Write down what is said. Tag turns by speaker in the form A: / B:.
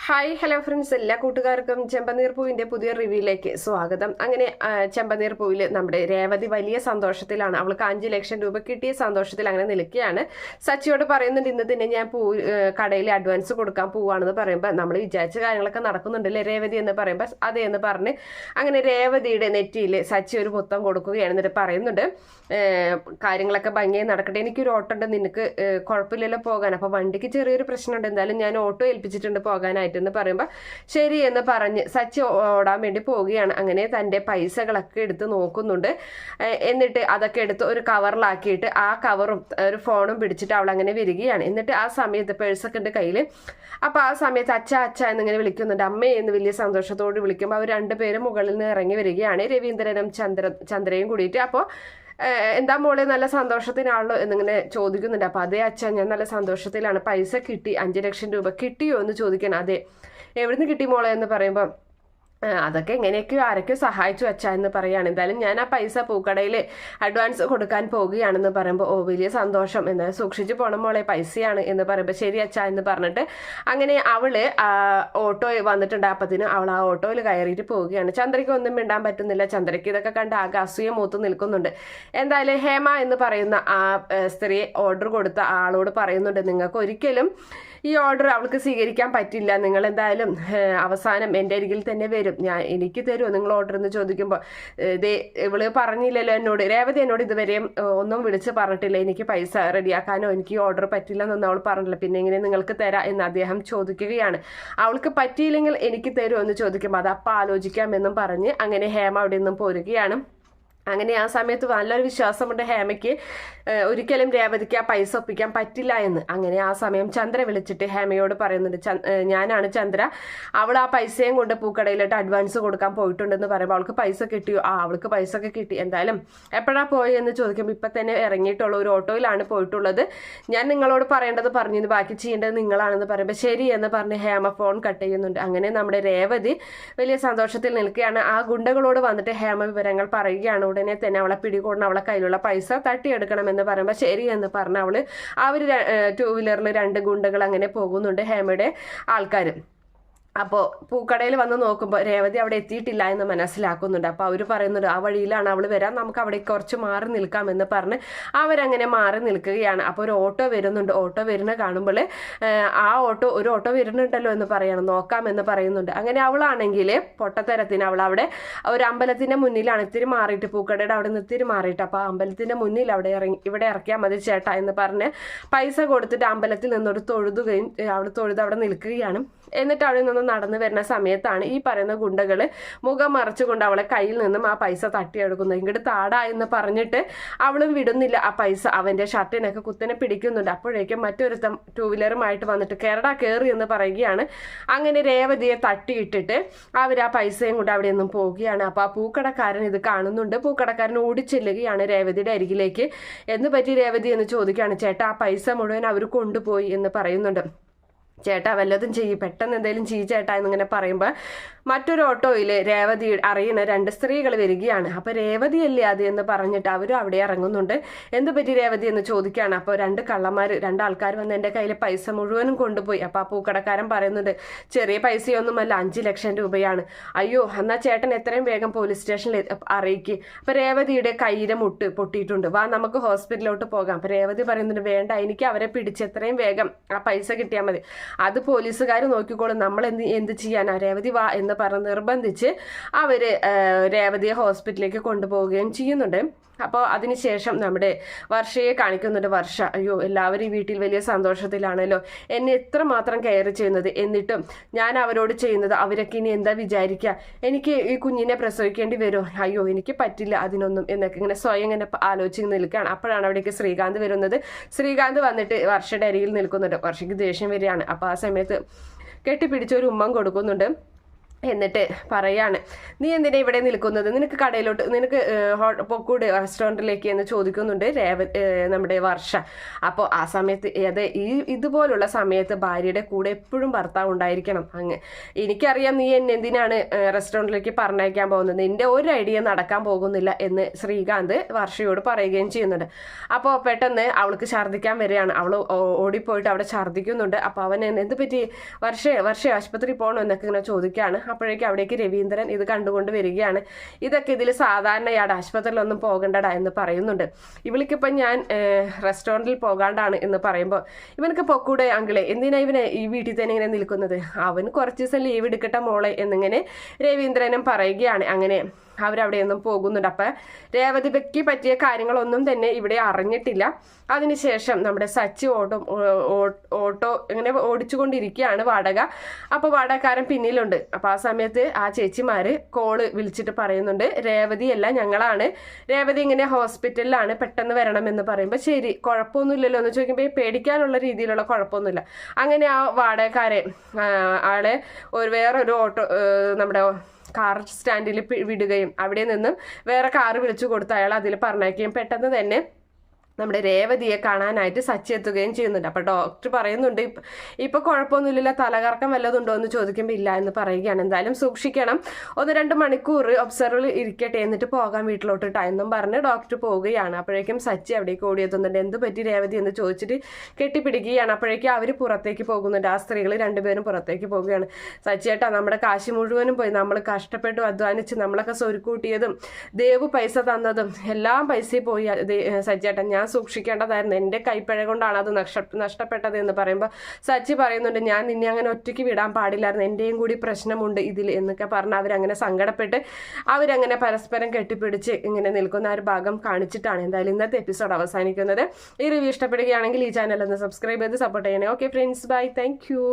A: Hi hello friends, എല്ലാ കൂട്ടുകാർക്കും ചെമ്പനീർ പൂവിന്റെ പുതിയ റിവ്യൂയിലേക്ക് സ്വാഗതം. അങ്ങനെ ചെമ്പനീർ പൂവിൽ നമ്മുടെ രേവതി വലിയ സന്തോഷത്തിലാണ്. അവൾക്ക് 5 ലക്ഷം രൂപ കിട്ടിയ സന്തോഷത്തിൽ അങ്ങനെ നിൽക്കുകയാണ്. സച്ചിയോട് പറയുന്നുണ്ട്, ഇന്ന് തന്നെ ഞാൻ കടയിൽ അഡ്വാൻസ് കൊടുക്കാൻ പോവാണെന്ന് പറയുമ്പോൾ നമ്മൾ വിചാരിച്ച കാര്യങ്ങളൊക്കെ നടക്കുന്നുണ്ടല്ലേ രേവതി എന്ന് പറയുമ്പോൾ അതെ എന്ന് പറഞ്ഞ് അങ്ങനെ രേവതിയുടെ നെറ്റിയിൽ സച്ചി ഒരു മുത്തം കൊടുക്കുകയാണ്. എന്നിട്ട് പറയുന്നുണ്ട്, കാര്യങ്ങളൊക്കെ ഭംഗിയായി നടക്കട്ടെ, എനിക്കൊരു ഓട്ടോ ഉണ്ട്, നിനക്ക് കുഴപ്പമില്ലല്ലോ പോകാൻ, അപ്പോൾ വണ്ടിക്ക് ചെറിയൊരു പ്രശ്നമുണ്ട്, എന്തായാലും ഞാൻ ഓട്ടോ ഏൽപ്പിച്ചിട്ടുണ്ട് പോകാനായിട്ട് എന്ന് പറയുമ്പോൾ ശരി എന്ന് പറഞ്ഞ് സച്ചി ഓടാൻ വേണ്ടി പോവുകയാണ്. അങ്ങനെ തൻ്റെ പൈസകളൊക്കെ എടുത്ത് നോക്കുന്നുണ്ട്. എന്നിട്ട് അതൊക്കെ എടുത്ത് ഒരു കവറിലാക്കിയിട്ട് ആ കവറും ഒരു ഫോണും പിടിച്ചിട്ട് അവൾ അങ്ങനെ വരികയാണ്. എന്നിട്ട് ആ സമയത്ത് പേഴ്സൊക്കെ ഉണ്ട് കയ്യിൽ. അപ്പോൾ ആ സമയത്ത് അച്ഛ അച്ഛ എന്നിങ്ങനെ വിളിക്കുന്നുണ്ട്. അമ്മേ എന്ന് വലിയ സന്തോഷത്തോട് വിളിക്കുമ്പോൾ അവർ രണ്ടുപേരും മുകളിൽ നിന്ന് ഇറങ്ങി വരികയാണ്, രവീന്ദ്രനും ചന്ദ്രയും കൂടിയിട്ട്. അപ്പോൾ എന്താ മോളെ നല്ല സന്തോഷത്തിനാണല്ലോ എന്നിങ്ങനെ ചോദിക്കുന്നുണ്ട്. അപ്പോൾ അതേ അച്ഛൻ, ഞാൻ നല്ല സന്തോഷത്തിലാണ്, പൈസ കിട്ടി, 5 ലക്ഷം രൂപ കിട്ടിയോ എന്ന് ചോദിക്കണം. അതെ, എവിടുന്ന് കിട്ടി മോളെ എന്ന് പറയുമ്പോൾ അതൊക്കെ എങ്ങനെയൊക്കെയോ ആരൊക്കെയോ സഹായിച്ചു അച്ഛാ എന്ന് പറയുകയാണ്. എന്തായാലും ഞാൻ ആ പൈസ പൂക്കടയിൽ അഡ്വാൻസ് കൊടുക്കാൻ പോവുകയാണെന്ന് പറയുമ്പോൾ ഓ വലിയ സന്തോഷം, എന്നാൽ സൂക്ഷിച്ചു പോണം മോളെ, പൈസയാണ് എന്ന് പറയുമ്പോൾ ശരി അച്ഛാ എന്ന് പറഞ്ഞിട്ട് അങ്ങനെ അവള് ഓട്ടോ വന്നിട്ടുണ്ട്. അപ്പത്തിന് അവൾ ആ ഓട്ടോയിൽ കയറിയിട്ട് പോവുകയാണ്. ചന്ദ്രയ്ക്ക് ഒന്നും മിണ്ടാൻ പറ്റുന്നില്ല. ചന്ദ്രയ്ക്ക് ഇതൊക്കെ കണ്ട് ആകെ അസൂയ മൂത്ത് നിൽക്കുന്നുണ്ട്. എന്തായാലും ഹേമ എന്ന് പറയുന്ന ആ സ്ത്രീ ഓർഡർ കൊടുത്ത ആളോട് പറയുന്നുണ്ട്, നിങ്ങൾക്ക് ഒരിക്കലും ഈ ഓർഡർ അവൾക്ക് സ്വീകരിക്കാൻ പറ്റില്ല, നിങ്ങൾ എന്തായാലും അവസാനം എൻ്റെ അരികിൽ തന്നെ വരും, എനിക്ക് തരുമോ നിങ്ങൾ ഓർഡർ എന്ന് ചോദിക്കുമ്പോൾ ഇവള് പറഞ്ഞില്ലല്ലോ എന്നോട്, രേവതി എന്നോട് ഇതുവരെയും ഒന്നും വിളിച്ച് പറഞ്ഞിട്ടില്ല, എനിക്ക് പൈസ റെഡിയാക്കാനോ എനിക്ക് ഈ ഓർഡർ പറ്റില്ല എന്നൊന്നും അവൾ പറഞ്ഞില്ല, പിന്നെ എങ്ങനെ നിങ്ങൾക്ക് തരാം എന്ന് അദ്ദേഹം ചോദിക്കുകയാണ്. അവൾക്ക് പറ്റിയില്ലെങ്കിൽ എനിക്ക് തരുമോ എന്ന് ചോദിക്കുമ്പോൾ അത് അപ്പം ആലോചിക്കാമെന്നും പറഞ്ഞ് അങ്ങനെ ഹേമ അവിടെ നിന്നും പോരുകയാണ്. അങ്ങനെ ആ സമയത്ത് നല്ലൊരു വിശ്വാസമുണ്ട് ഹേമയ്ക്ക്, ഒരിക്കലും രേവതിക്ക് ആ പൈസ ഒപ്പിക്കാൻ പറ്റില്ല എന്ന്. അങ്ങനെ ആ സമയം ചന്ദ്ര വിളിച്ചിട്ട് ഹേമയോട് പറയുന്നുണ്ട്, ഞാനാണ് ചന്ദ്ര, അവൾ ആ പൈസയും കൊണ്ട് പൂക്കടയിലോട്ട് അഡ്വാൻസ് കൊടുക്കാൻ പോയിട്ടുണ്ടെന്ന് പറയുമ്പോൾ അവൾക്ക് പൈസ കിട്ടിയോ? അവൾക്ക് പൈസ ഒക്കെ കിട്ടി. എന്തായാലും എപ്പോഴാ പോയി എന്ന് ചോദിക്കുമ്പോൾ ഇപ്പം തന്നെ ഇറങ്ങിയിട്ടുള്ള ഒരു ഓട്ടോയിലാണ് പോയിട്ടുള്ളത്, ഞാൻ നിങ്ങളോട് പറയേണ്ടത് പറഞ്ഞു, ബാക്കി ചെയ്യേണ്ടത് നിങ്ങളാണെന്ന് പറയുമ്പോൾ ശരി എന്ന് പറഞ്ഞ് ഹേമ ഫോൺ കട്ട് ചെയ്യുന്നുണ്ട്. അങ്ങനെ നമ്മുടെ രേവതി വലിയ സന്തോഷത്തിൽ നിൽക്കുകയാണ്. ആ ഗുണ്ടകളോട് വന്നിട്ട് ഹേമ വിവരങ്ങൾ പറയുകയാണ്. ഉടനെ തന്നെ അവളെ പിടികൂടണം, അവളെ കയ്യിലുള്ള പൈസ തട്ടിയെടുക്കണമെന്ന് പറയുമ്പോൾ ശരി എന്ന് പറഞ്ഞ് അവള് അവർ 2 വീലറിൽ 2 ഗുണ്ടകൾ അങ്ങനെ പോകുന്നുണ്ട്, ഹേമയുടെ ആൾക്കാർ. അപ്പോൾ പൂക്കടയിൽ വന്ന് നോക്കുമ്പോൾ രേവതി അവിടെ എത്തിയിട്ടില്ല എന്ന് മനസ്സിലാക്കുന്നുണ്ട്. അപ്പോൾ അവർ പറയുന്നുണ്ട്, ആ വഴിയിലാണ് അവൾ വരാം, നമുക്ക് അവിടെ കുറച്ച് മാറി നിൽക്കാമെന്ന് പറഞ്ഞ് അവരങ്ങനെ മാറി നിൽക്കുകയാണ്. അപ്പോൾ ഒരു ഓട്ടോ വരുന്നുണ്ട്. ഓട്ടോ വരുന്ന കാണുമ്പോൾ ആ ഒരു ഓട്ടോ വരുന്നുണ്ടല്ലോ എന്ന് പറയണം, നോക്കാമെന്ന് പറയുന്നുണ്ട്. അങ്ങനെ അവളാണെങ്കിൽ പൊട്ടത്തരത്തിന് അവൾ അവിടെ ഒരു അമ്പലത്തിൻ്റെ മുന്നിലാണ് ഇത്തിരി മാറിയിട്ട്, പൂക്കടയുടെ അവിടെ നിന്ന് ഇത്തിരി മാറിയിട്ട്, അപ്പോൾ ആ അമ്പലത്തിൻ്റെ മുന്നിൽ ഇവിടെ ഇറക്കിയാൽ മതി ചേട്ടാ എന്ന് പറഞ്ഞ് പൈസ കൊടുത്തിട്ട് അമ്പലത്തിൽ നിന്നൊരു തൊഴുതുകയും അവിടെ നിൽക്കുകയാണ്. എന്നിട്ട് അവിടെ നിന്ന് നടന്നു വരുന്ന സമയത്താണ് ഈ പറയുന്ന ഗുണ്ടകൾ മുഖം മറച്ചുകൊണ്ട് അവളെ കയ്യിൽ നിന്നും ആ പൈസ തട്ടിയെടുക്കുന്നത്. ഇങ്ങോട്ട് താടാ എന്ന് പറഞ്ഞിട്ട് അവളും വിടുന്നില്ല. ആ പൈസ അവൻ്റെ ഷർട്ടിനൊക്കെ കുത്തനെ പിടിക്കുന്നുണ്ട്. അപ്പോഴേക്കും മറ്റൊരുത്തം 2 വീലറുമായിട്ട് വന്നിട്ട് കയറി എന്ന് പറയുകയാണ്. അങ്ങനെ രേവതിയെ തട്ടിയിട്ടിട്ട് അവർ ആ പൈസയും കൊണ്ട് അവിടെ നിന്നും പോവുകയാണ്. അപ്പോൾ ആ പൂക്കടക്കാരൻ ഇത് കാണുന്നുണ്ട്. പൂക്കടക്കാരൻ ഓടിച്ചെല്ലുകയാണ് രേവതിയുടെ അരികിലേക്ക്. എന്ന് പറ്റി രേവതി എന്ന് ചോദിക്കുകയാണ്. ചേട്ടാ, ആ പൈസ മുഴുവൻ അവർ കൊണ്ടുപോയി എന്ന് പറയുന്നുണ്ട്. ചേട്ടാ വല്ലതും ചെയ്യും, പെട്ടെന്ന് എന്തെങ്കിലും ചെയ്യ് ചേട്ടാ എന്നിങ്ങനെ പറയുമ്പോൾ മറ്റൊരു ഓട്ടോയിൽ രേവതി അറിയുന്ന 2 സ്ത്രീകൾ വരികയാണ്. അപ്പോൾ രേവതിയല്ലേ അത് എന്ന് പറഞ്ഞിട്ട് അവരും അവിടെ ഇറങ്ങുന്നുണ്ട്. എന്ത് പറ്റി രേവതി എന്ന് ചോദിക്കുകയാണ്. അപ്പോൾ 2 കള്ളന്മാർ 2 ആൾക്കാർ വന്ന് എൻ്റെ കയ്യിൽ പൈസ മുഴുവനും കൊണ്ടുപോയി. അപ്പോൾ ആ പൂക്കടക്കാരൻ പറയുന്നുണ്ട്, ചെറിയ പൈസയൊന്നുമല്ല, 5 ലക്ഷം രൂപയാണ്. അയ്യോ, എന്നാൽ ചേട്ടൻ എത്രയും വേഗം പോലീസ് സ്റ്റേഷനിൽ അറിയിക്കുക. അപ്പോൾ രേവതിയുടെ കയ്യിലെ മുട്ട് പൊട്ടിയിട്ടുണ്ട്, വാ നമുക്ക് ഹോസ്പിറ്റലിലോട്ട് പോകാം. അപ്പോൾ രേവതി പറയുന്നുണ്ട്, വേണ്ട, എനിക്ക് അവരെ പിടിച്ച് എത്രയും വേഗം ആ പൈസ കിട്ടിയാൽ മതി, അത് പോലീസുകാർ നോക്കിക്കോളും, നമ്മൾ എന്ത് ചെയ്യാനാ, രേവതി വാ എന്ന് പറഞ്ഞ് നിർബന്ധിച്ച് അവർ രേവതിയെ ഹോസ്പിറ്റലിലേക്ക് കൊണ്ടുപോവുകയും ചെയ്യുന്നുണ്ട്. അപ്പോൾ അതിനുശേഷം നമ്മുടെ വർഷയെ കാണിക്കുന്നുണ്ട്. വർഷ, അയ്യോ എല്ലാവരും ഈ വീട്ടിൽ വലിയ സന്തോഷത്തിലാണല്ലോ, എന്നെ എത്രമാത്രം കെയർ ചെയ്യുന്നത്, എന്നിട്ടും ഞാൻ അവരോട് ചെയ്യുന്നത് അവരൊക്കെ ഇനി എന്താ വിചാരിക്കുക, എനിക്ക് ഈ കുഞ്ഞിനെ പ്രസവിക്കേണ്ടി വരുമോ, അയ്യോ എനിക്ക് പറ്റില്ല അതിനൊന്നും എന്നൊക്കെ ഇങ്ങനെ സ്വയം ഇങ്ങനെ ആലോചിച്ച് നിൽക്കുകയാണ്. അപ്പോഴാണ് അവിടേക്ക് ശ്രീകാന്ത് വരുന്നത്. ശ്രീകാന്ത് വന്നിട്ട് വർഷയുടെ അരികിൽ നിൽക്കുന്നുണ്ട്. വർഷയ്ക്ക് ദേഷ്യം വരികയാണ്. അപ്പോൾ ആ സമയത്ത് കെട്ടിപ്പിടിച്ചൊരു ഉമ്മം കൊടുക്കുന്നുണ്ട്. എന്നിട്ട് പറയാണ്, നീ എന്തിനാ ഇവിടെ നിൽക്കുന്നത്, നിനക്ക് കടയിലോട്ട്, നിനക്ക് പൊക്കൂട് റെസ്റ്റോറൻറ്റിലേക്ക് എന്ന് ചോദിക്കുന്നുണ്ട് നമ്മുടെ വർഷ. അപ്പോൾ ആ സമയത്ത് ഇതുപോലുള്ള സമയത്ത് ഭാര്യയുടെ കൂടെ എപ്പോഴും ഭർത്താവ് ഉണ്ടായിരിക്കണം. എനിക്കറിയാം നീ എന്നെ എന്തിനാണ് റെസ്റ്റോറൻറ്റിലേക്ക് പറഞ്ഞയക്കാൻ പോകുന്നത്, നിന്റെ ഒരു ഐഡിയ നടക്കാൻ പോകുന്നില്ല എന്ന് ശ്രീകാന്ത് വർഷയോട് പറയുകയും ചെയ്യുന്നുണ്ട്. അപ്പോൾ പെട്ടെന്ന് അവൾക്ക് ഛർദ്ദിക്കാൻ വരികയാണ്. അവൾ ഓടിപ്പോയിട്ട് അവിടെ ഛർദ്ദിക്കുന്നുണ്ട്. അപ്പോൾ അവൻ എന്ത് പറ്റി, വർഷ ആശുപത്രി പോകണോ എന്നൊക്കെ ഇങ്ങനെ ചോദിക്കുകയാണ്. അപ്പോഴേക്കും അവിടേക്ക് രവീന്ദ്രൻ ഇത് കണ്ടുകൊണ്ട് വരികയാണ്. ഇതൊക്കെ ഇതിൽ സാധാരണയാട്, ആശുപത്രിയിലൊന്നും പോകണ്ടടാ എന്ന് പറയുന്നുണ്ട്. ഇവൾക്കിപ്പം ഞാൻ റെസ്റ്റോറൻറ്റിൽ പോകാണ്ടാണ് എന്ന് പറയുമ്പോൾ, ഇവനക്ക് പൊക്കൂടെ അങ്കിളെ, എന്തിനാ ഇവനെ ഈ വീട്ടിൽ തന്നെ ഇങ്ങനെ നിൽക്കുന്നത്, അവൻ കുറച്ച് ദിവസം ലീവ് എടുക്കട്ടെ മോളെ എന്നിങ്ങനെ രവീന്ദ്രനും പറയുകയാണ്. അങ്ങനെ അവരവിടെ നിന്നും പോകുന്നുണ്ട്. അപ്പം രേവതിക്ക് പറ്റിയ കാര്യങ്ങളൊന്നും തന്നെ ഇവിടെ അറിഞ്ഞിട്ടില്ല. അതിനുശേഷം നമ്മുടെ സച്ചി ഓട്ടോ ഇങ്ങനെ ഓടിച്ചുകൊണ്ടിരിക്കുകയാണ് വാടക. അപ്പോൾ വാടകക്കാരൻ പിന്നിലുണ്ട്. അപ്പോൾ ആ സമയത്ത് ആ ചേച്ചിമാർ കോള് വിളിച്ചിട്ട് പറയുന്നുണ്ട്, രേവതിയല്ല ഞങ്ങളാണ്, രേവതി ഇങ്ങനെ ഹോസ്പിറ്റലിലാണ്, പെട്ടെന്ന് വരണമെന്ന് പറയുമ്പോൾ ശരി കുഴപ്പമൊന്നുമില്ലല്ലോ എന്ന് ചോദിക്കുമ്പോൾ പേടിക്കാനുള്ള രീതിയിലുള്ള കുഴപ്പമൊന്നുമില്ല. അങ്ങനെ ആ വാടകക്കാരെ ആളെ വേറൊരു ഓട്ടോ നമ്മുടെ കാർ സ്റ്റാൻഡിൽ വിടുകയും അവിടെ നിന്നും വേറെ കാറ് വിളിച്ചു കൊടുത്ത് അയാൾ അതിൽ പറഞ്ഞയക്കുകയും പെട്ടെന്ന് തന്നെ നമ്മുടെ രേവതിയെ കാണാനായിട്ട് സച്ചി എത്തുകയും ചെയ്യുന്നുണ്ട്. അപ്പോൾ ഡോക്ടർ പറയുന്നുണ്ട്, ഇപ്പൊ കുഴപ്പമൊന്നുമില്ല, തലകറക്കം വല്ലതുണ്ടോ എന്ന് ചോദിക്കുമ്പോൾ ഇല്ല എന്ന് പറയുകയാണ്. എന്തായാലും സൂക്ഷിക്കണം, 1-2 മണിക്കൂർ ഒബ്സർവിൽ ഇരിക്കട്ടെ, എന്നിട്ട് പോകാൻ വീട്ടിലോട്ടിട്ടാ എന്നും പറഞ്ഞ് ഡോക്ടർ പോവുകയാണ്. അപ്പോഴേക്കും സച്ചി അവിടേക്ക് ഓടിയെത്തുന്നുണ്ട്. എന്ത് പറ്റി രേവതി എന്ന് ചോദിച്ചിട്ട് കെട്ടിപ്പിടിക്കുകയാണ്. അപ്പോഴേക്കും അവർ പുറത്തേക്ക് പോകുന്നുണ്ട്. ആ സ്ത്രീകൾ രണ്ടുപേരും പുറത്തേക്ക് പോവുകയാണ്. സച്ചിയേട്ടാ, നമ്മുടെ കാശ് മുഴുവനും പോയി, നമ്മൾ കഷ്ടപ്പെട്ടു അധ്വാനിച്ച് നമ്മളൊക്കെ സ്വരുക്കൂട്ടിയതും ദേവ് പൈസ തന്നതും എല്ലാം പൈസയും പോയി സച്ചിയേട്ടാ, ഞാൻ സൂക്ഷിക്കേണ്ടതായിരുന്നു, എൻ്റെ കൈപ്പിഴ കൊണ്ടാണ് അത് നഷ്ടപ്പെട്ടത് എന്ന് പറയുമ്പോൾ സച്ചി പറയുന്നുണ്ട്, ഞാൻ നിന്നെ അങ്ങനെ ഒറ്റയ്ക്ക് വിടാൻ പാടില്ലായിരുന്നു, എൻ്റെയും കൂടി പ്രശ്നമുണ്ട് ഇതിൽ എന്നൊക്കെ പറഞ്ഞ് അവരങ്ങനെ സങ്കടപ്പെട്ട് അവരങ്ങനെ പരസ്പരം കെട്ടിപ്പിടിച്ച് ഇങ്ങനെ നിൽക്കുന്ന ഒരു ഭാഗം കാണിച്ചിട്ടാണ് എന്തായാലും ഇന്നത്തെ എപ്പിസോഡ് അവസാനിക്കുന്നത്. ഈ റിവ്യൂ ഇഷ്ടപ്പെടുകയാണെങ്കിൽ ഈ ചാനൽ ഒന്ന് സബ്സ്ക്രൈബ് ചെയ്ത് സപ്പോർട്ട് ചെയ്യണേ. Okay friends, bye, thank U.